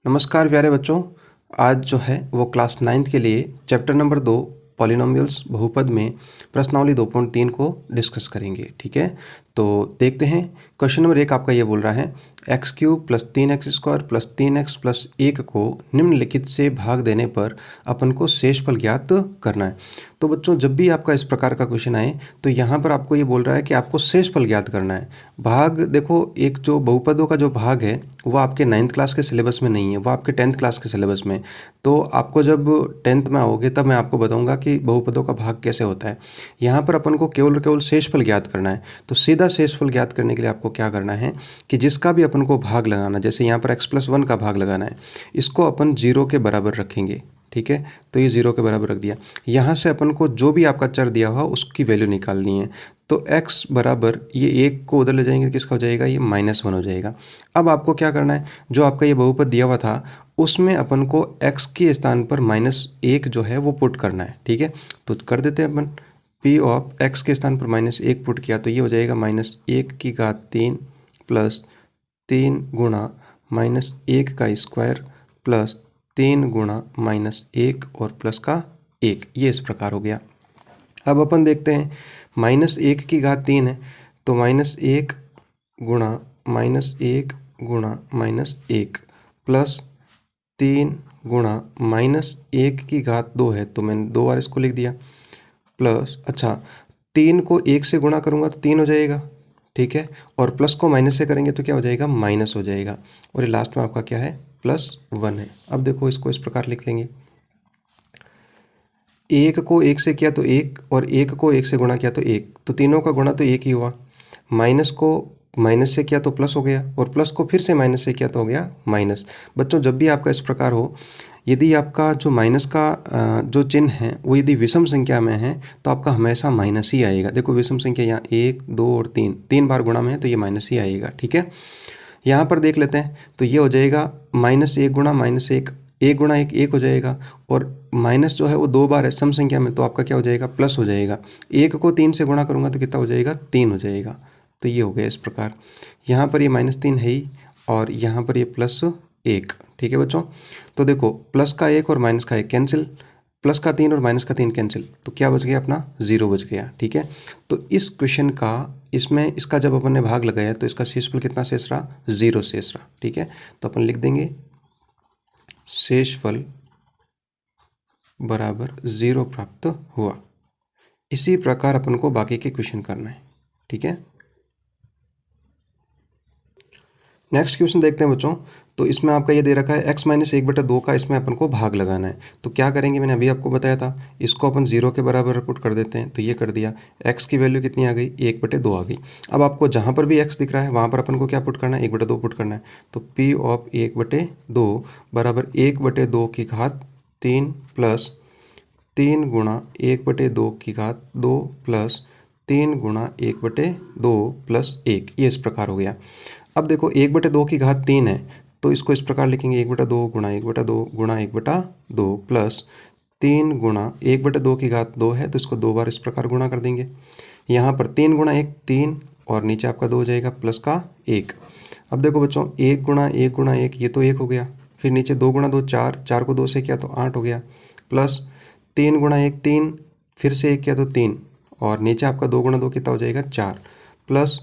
नमस्कार प्यारे बच्चों। आज जो है वो क्लास 9th के लिए चैप्टर नंबर 2 पॉलिनोमियल्स बहुपद में प्रश्नावली 2.3 को डिस्कस करेंगे। ठीक है, तो देखते हैं। क्वेश्चन नंबर 1 आपका ये बोल रहा है x³ + 3x² + 3x + 1 को निम्नलिखित से भाग देने पर अपन को शेषफल ज्ञात करना है। तो बच्चों, जब भी आपका इस प्रकार का क्वेश्चन आए तो यहाँ पर आपको ये बोल रहा है कि आपको शेषफल ज्ञात करना है। भाग देखो, एक जो बहुपदों का जो भाग है वो आपके 9th क्लास के सिलेबस में नहीं है, वो आपके 10th क्लास के सिलेबस में। तो आपको जब 10th में आओगे तब मैं आपको बताऊंगा कि बहुपदों का भाग कैसे होता है। यहाँ पर अपन को केवल और केवल शेषफल ज्ञात करना है। तो सीधा शेषफल ज्ञात करने के लिए आपको क्या करना है कि जिसका भी अपन को भाग लगाना, जैसे यहाँ पर x+1 का भाग लगाना है, इसको अपन 0 के बराबर रखेंगे। ठीक है, तो ये 0 के बराबर रख दिया। यहाँ से अपन को जो भी आपका चर दिया हुआ उसकी वैल्यू निकालनी है। तो x बराबर ये 1 को उधर ले जाएंगे, किसका हो जाएगा, ये -1 हो जाएगा। अब आपको क्या करना है, जो आपका ये बहुपद दिया हुआ था उसमें अपन को x के स्थान पर -1 जो है वो पुट करना है। ठीक है, तो कर देते हैं अपन। p ऑफ x के स्थान पर -1 पुट किया तो ये हो जाएगा -1⁻³ प्लस 3 गुणा -1 का स्क्वायर प्लस 3 गुणा -1 और प्लस का 1। ये इस प्रकार हो गया। अब अपन देखते हैं, -1⁻³ है तो -1 गुणा -1 गुणा -1 प्लस 3 गुणा -1⁻² है तो मैंने 2 बार इसको लिख दिया प्लस, अच्छा 3 को 1 से गुणा करूँगा तो 3 हो जाएगा। ठीक है, और प्लस को माइनस से करेंगे तो क्या हो जाएगा, माइनस हो जाएगा। और ये लास्ट में आपका क्या है, +1 है। अब देखो इसको इस प्रकार लिख लेंगे, 1 को 1 से किया तो 1 और 1 को 1 से गुणा किया तो 1, तो तीनों का गुणा तो 1 ही हुआ। माइनस को माइनस से किया तो प्लस हो गया और प्लस को फिर से माइनस से किया तो हो गया माइनस। बच्चों, जब भी आपका इस प्रकार हो, यदि आपका जो माइनस का जो चिन्ह है वो यदि विषम संख्या में है तो आपका हमेशा माइनस ही आएगा। देखो विषम संख्या यहाँ 1, 2 और 3 बार गुणा में है तो ये माइनस ही आएगा। ठीक है, यहाँ पर देख लेते हैं तो ये हो जाएगा -1 गुणा -1, 1 गुणा 1 1 हो जाएगा और माइनस जो है वो 2 बार है सम संख्या में तो आपका क्या हो जाएगा, प्लस हो जाएगा। 1 को 3 से गुणा करूँगा तो कितना हो जाएगा, 3 हो जाएगा। तो ये हो गया इस प्रकार। यहाँ पर ये -3 है ही और यहाँ पर ये +1। ठीक है बच्चों, तो देखो प्लस का 1 और माइनस का 1 कैंसिल, प्लस का 3 और माइनस का 3 कैंसिल, तो क्या बच गया अपना, 0 बच गया। ठीक है, तो इस क्वेश्चन का इसमें इसका जब अपन ने भाग लगाया तो इसका शेषफल कितना शेष रहा, 0 शेष रहा। ठीक है, तो अपन लिख देंगे शेषफल बराबर 0 प्राप्त हुआ। इसी प्रकार अपन को बाकी के क्वेश्चन करना है। ठीक है, नेक्स्ट क्वेश्चन देखते हैं बच्चों। तो इसमें आपका ये दे रखा है x - 1/2 का इसमें अपन को भाग लगाना है। तो क्या करेंगे, मैंने अभी आपको बताया था, इसको अपन 0 के बराबर पुट कर देते हैं। तो ये कर दिया, x की वैल्यू कितनी आ गई, 1/2 आ गई। अब आपको जहाँ पर भी x दिख रहा है वहाँ पर अपन को क्या पुट करना है, 1/2 पुट करना है। तो p ऑफ 1/2 बराबर 1/2 प्लस 3 गुणा 1/2 प्लस 3 गुणा 1/2 प्लस 1। ये इस प्रकार हो गया। अब देखो 1/2 है तो इसको इस प्रकार लिखेंगे, 1/2 गुणा 1/2 गुणा 1/2 प्लस 3 गुणा 1/2 है तो इसको 2 बार इस प्रकार गुणा कर देंगे। यहाँ पर 3 गुणा 1 3 और नीचे आपका 2 हो जाएगा प्लस का 1। अब देखो बच्चों, 1 गुणा 1 गुणा 1 ये तो 1 हो गया, फिर नीचे 2 गुणा 2 4, 4 को 2 से किया तो 8 हो गया, प्लस 3 गुणा 1 3, फिर से 1 किया तो 3 और नीचे आपका 2 गुणा 2 कितना हो जाएगा, 4 प्लस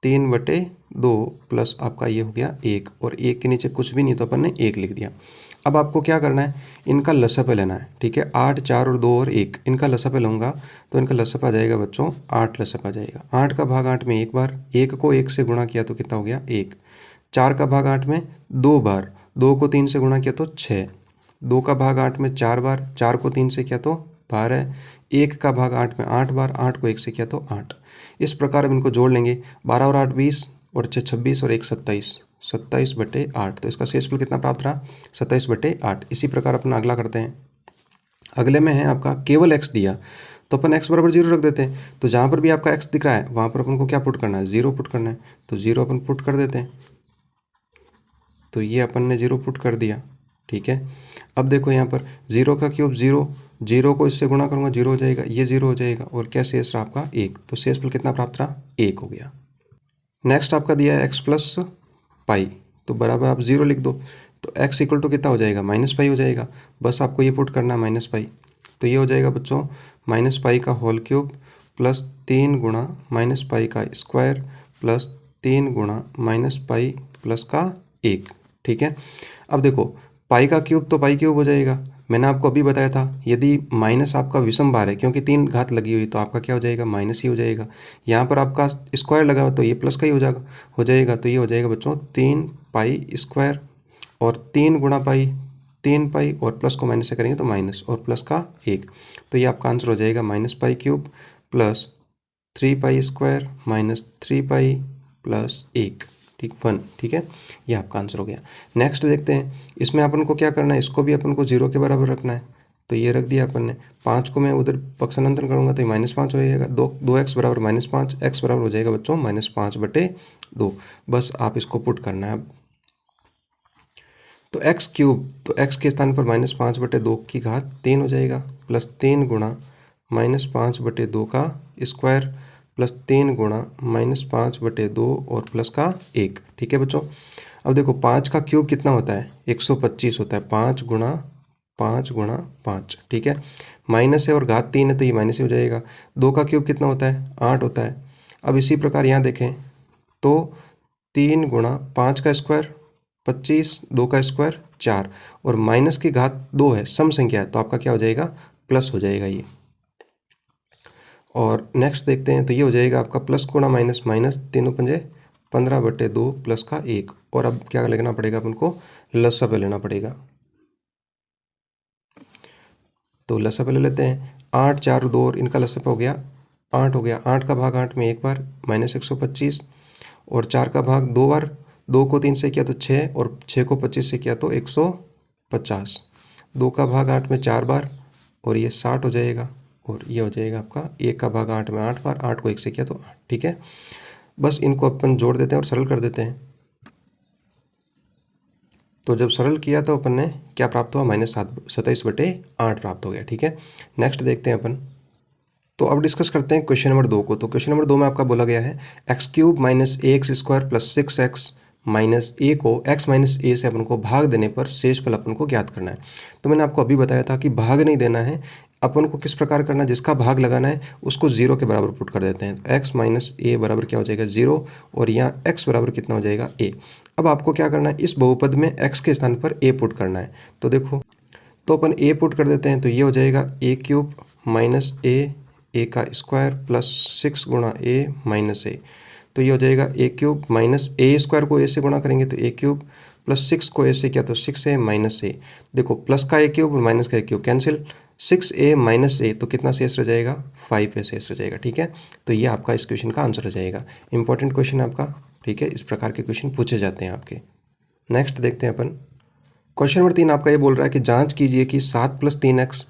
3/2 प्लस आपका ये हो गया 1 और 1 के नीचे कुछ भी नहीं तो अपन ने 1 लिख दिया। अब आपको क्या करना है, इनका लसापे लेना है। ठीक है, 8 4 और 2 और 1, इनका लसापे लूँगा तो इनका लसापा आ जाएगा बच्चों 8 लसापा आ जाएगा। 8 का भाग 8 में 1 बार, 1 को 1 से गुणा किया तो कितना हो गया, 1। 4 का भाग 8 में 2 बार, 2 को 3 से गुणा किया तो 6। 2 का भाग 8 में 4 बार, 4 को 3 से किया तो 12। 1 का भाग 8 में 8 बार, 8 को 1 से किया तो 8। इस प्रकार अब इनको जोड़ लेंगे, 12 और 8 20 और 6 26 और 1 27, 27/8। तो इसका शेषफल कितना प्राप्त रहा, 27/8। इसी प्रकार अपना अगला करते हैं। अगले में है आपका केवल x दिया तो अपन x बराबर 0 रख देते हैं। तो जहाँ पर भी आपका x दिख रहा है वहाँ पर अपन को क्या पुट करना है, 0 पुट करना है। तो 0 अपन पुट कर देते हैं, तो ये अपन ने 0 पुट कर दिया। ठीक है, अब देखो यहाँ पर 0 का क्यूब 0, 0 को इससे गुणा करूँगा 0 हो जाएगा, ये 0 हो जाएगा और क्या शेष रहा आपका 1। तो शेषफल कितना प्राप्त रहा, 1 हो गया। नेक्स्ट आपका दिया है x + π, तो बराबर आप 0 लिख दो। तो x इक्वल टू कितना हो जाएगा, -पाई हो जाएगा। बस आपको ये पुट करना है -पाई। तो ये हो जाएगा बच्चों -पाई का होल क्यूब प्लस 3 गुणा -पाई का स्क्वायर प्लस 3 गुणा -पाई प्लस का 1। ठीक है, अब देखो पाई का क्यूब तो पाई क्यूब हो जाएगा। मैंने आपको अभी बताया था यदि माइनस आपका विषम बार है, क्योंकि 3 घात लगी हुई, तो आपका क्या हो जाएगा, माइनस ही हो जाएगा। यहाँ पर आपका स्क्वायर लगा हो तो ये प्लस का ही हो जाएगा। तो ये हो जाएगा बच्चों 3 पाई स्क्वायर और 3 गुणा पाई 3 पाई और प्लस को माइनस से करेंगे तो माइनस और प्लस का 1। तो ये आपका आंसर हो जाएगा -पाई cube plus 3 pi square -3 pi plus 1। ठीक 1। ठीक है, ये आपका आंसर हो गया। नेक्स्ट देखते हैं, इसमें अपन को क्या करना है, इसको भी अपन को 0 के बराबर रखना है। तो ये रख दिया अपन ने। 5 को मैं उधर पक्षांतर करूँगा तो ये -5 हो जाएगा। 2x बराबर -5, x बराबर हो जाएगा बच्चों -5/2। बस आप इसको पुट करना है अब। तो x क्यूब, तो x के स्थान पर -5/2 की घात 3 हो जाएगा प्लस 3 गुणा -5/2 का स्क्वायर प्लस 3 गुणा -5/2 और प्लस का 1। ठीक है बच्चों, अब देखो 5 का क्यूब कितना होता है, 125 होता है। 5 गुणा 5। ठीक है, माइनस है और घात 3 है तो ये माइनस ही हो जाएगा। 2 का क्यूब कितना होता है, 8 होता है। अब इसी प्रकार यहाँ देखें तो 3 गुणा 5 का स्क्वायर 25, 2 का स्क्वायर 4 और माइनस की घात 2 है, सम संख्या है, तो आपका क्या हो जाएगा, प्लस हो जाएगा ये। और नेक्स्ट देखते हैं, तो ये हो जाएगा आपका प्लस गुणा माइनस, माइनस 3 पंजे 15/2 प्लस का 1। और अब क्या लेना पड़ेगा अपन को, लसा पे लेना पड़ेगा। तो लसा पे ले लेते हैं। 8, 4, 2 और इनका लसा हो गया 8 हो गया। 8 का भाग 8 में एक बार -125 और 4 का भाग 2 बार, 2 को 3 से किया तो 6 और 6 को 25 से किया तो 150। 2 का भाग 8 में 4 बार और ये 60 हो जाएगा। और ये हो जाएगा आपका 1 का भाग 8 में 8 बार, 8 को 1 से किया तो 8। ठीक है, बस इनको अपन जोड़ देते हैं और सरल कर देते हैं। तो जब सरल किया तो अपन ने क्या प्राप्त हुआ, -27/8 प्राप्त हो गया। ठीक है, नेक्स्ट देखते हैं अपन। तो अब डिस्कस करते हैं क्वेश्चन नंबर 2 को। तो क्वेश्चन नंबर 2 में आपका बोला गया है x³ - ax² + 6x - a को x - a से अपन को भाग देने पर शेषफल अपन को ज्ञात करना है। तो मैंने आपको अभी बताया था कि भाग नहीं देना है, अपन को किस प्रकार करना है, जिसका भाग लगाना है उसको 0 के बराबर पुट कर देते हैं। x - a बराबर क्या हो जाएगा, 0 और यहाँ x बराबर कितना हो जाएगा, a। अब आपको क्या करना है, इस बहुपद में x के स्थान पर a पुट करना है। तो देखो, तो अपन a पुट कर देते हैं। तो ये हो जाएगा a³ - a का स्क्वायर प्लस 6 गुणा a माइनस a। तो ये हो जाएगा a³ माइनस a² को a से गुणा करेंगे तो a³ प्लस 6 को a से किया तो 6a माइनस a। देखो प्लस का a³ और माइनस का a³ cancel, 6a minus a तो कितना शेष रह जाएगा, 5a शेष रह जाएगा। ठीक है, तो ये आपका इस क्वेश्चन का आंसर हो जाएगा। इंपॉर्टेंट क्वेश्चन है आपका। ठीक है, इस प्रकार के क्वेश्चन पूछे जाते हैं आपके। नेक्स्ट देखते हैं अपन। क्वेश्चन नंबर 3 आपका ये बोल रहा है कि जांच कीजिए कि 7 + 3x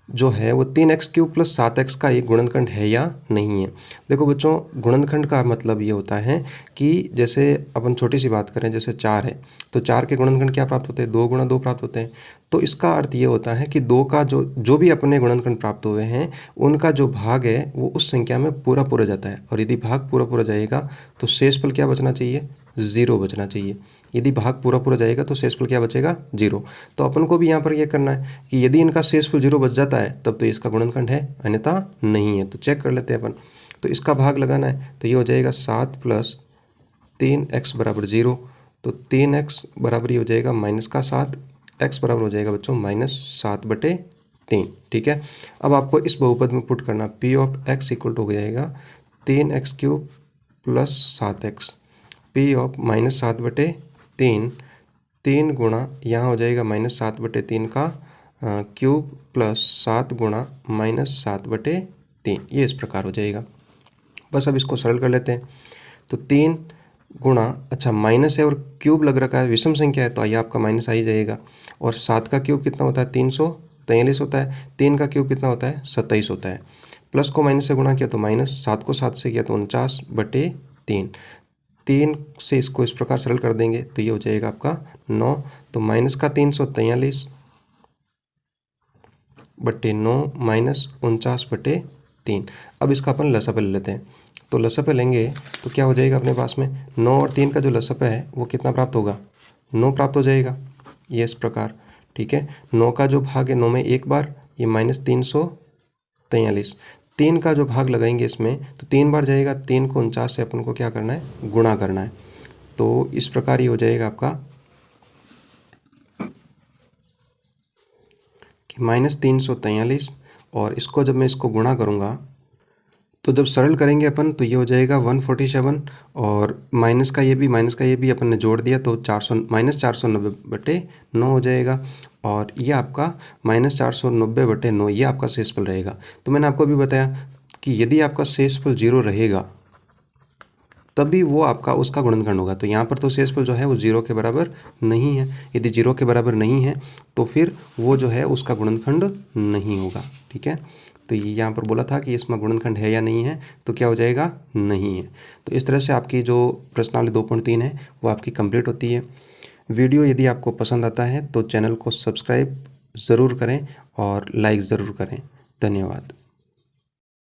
जो है वो 3x³ + 7x का एक गुणनखंड है या नहीं है। देखो बच्चों, गुणनखंड का मतलब ये होता है कि जैसे अपन छोटी सी बात करें, जैसे 4 है तो 4 के गुणनखंड क्या प्राप्त होते हैं, 2 × 2 प्राप्त होते हैं। तो इसका अर्थ ये होता है कि 2 का जो भी अपने गुणनखंड प्राप्त हुए हैं उनका जो भाग है वो उस संख्या में पूरा जाता है। और यदि भाग पूरा जाएगा तो शेषफल क्या बचना चाहिए, 0 बचना चाहिए। यदि भाग पूरा जाएगा तो शेषफल क्या बचेगा, 0। तो अपन को भी यहाँ पर यह करना है कि यदि इनका शेषफल 0 बच जाता है तब तो इसका गुणनखंड है, अन्यथा नहीं है। तो चेक कर लेते हैं अपन। तो इसका भाग लगाना है तो ये हो जाएगा 7 + 3x = 0। तो 3x बराबर ही हो जाएगा -7, x बराबर हो जाएगा बच्चों -7/3। ठीक है, अब आपको इस बहुपद में पुट करना P(x) = हो जाएगा 3x³ + 7x। P ऑफ -7/3, 3 गुणा यहाँ हो जाएगा -7/3 का क्यूब प्लस 7 गुणा -7/3। ये इस प्रकार हो जाएगा। बस अब इसको सरल कर लेते हैं। तो 3 गुणा, अच्छा माइनस है और क्यूब लग रखा है, विषम संख्या है तो आइए आपका माइनस आ ही जाएगा। और 7 का क्यूब कितना होता है, 343 होता है। 3 का क्यूब कितना होता है, 27 होता है। प्लस को माइनस से गुणा किया तो माइनस, 7 को 7 से किया तो 49/3। 3 से इसको इस प्रकार सरल कर देंगे तो ये हो जाएगा आपका 9। तो माइनस का 343/9 माइनस 49/3। अब इसका अपन लसापे ले लेते हैं। तो लसापे लेंगे तो क्या हो जाएगा अपने पास में, 9 और 3 का जो लसापे है वो कितना प्राप्त होगा, 9 प्राप्त हो जाएगा। ये इस प्रकार, ठीक है। 9 का जो भाग है 9 में एक बार, ये -343। 3 का जो भाग लगाएंगे इसमें तो 3 बार जाएगा, 3 को 49 से अपन को क्या करना है, गुणा करना है। तो इस प्रकार ये हो जाएगा आपका कि -343, और इसको जब मैं इसको गुणा करूँगा तो जब सरल करेंगे अपन तो ये हो जाएगा 147, और माइनस का ये भी अपन ने जोड़ दिया तो 490/9 हो जाएगा, और ये आपका -490/9 ये आपका शेषफल रहेगा। तो मैंने आपको अभी बताया कि यदि आपका शेषफल 0 रहेगा तभी वो आपका उसका गुणनखंड होगा। तो यहाँ पर तो शेषफल जो है वो 0 के बराबर नहीं है। यदि 0 के बराबर नहीं है तो फिर वो जो है उसका गुणनखंड नहीं होगा, ठीक है। तो ये यहाँ पर बोला था कि इसमें गुणनखंड है या नहीं है, तो क्या हो जाएगा, नहीं है। तो इस तरह से आपकी जो प्रश्नावली 2.3 है वो आपकी कंप्लीट होती है। वीडियो यदि आपको पसंद आता है तो चैनल को सब्सक्राइब ज़रूर करें और लाइक ज़रूर करें। धन्यवाद।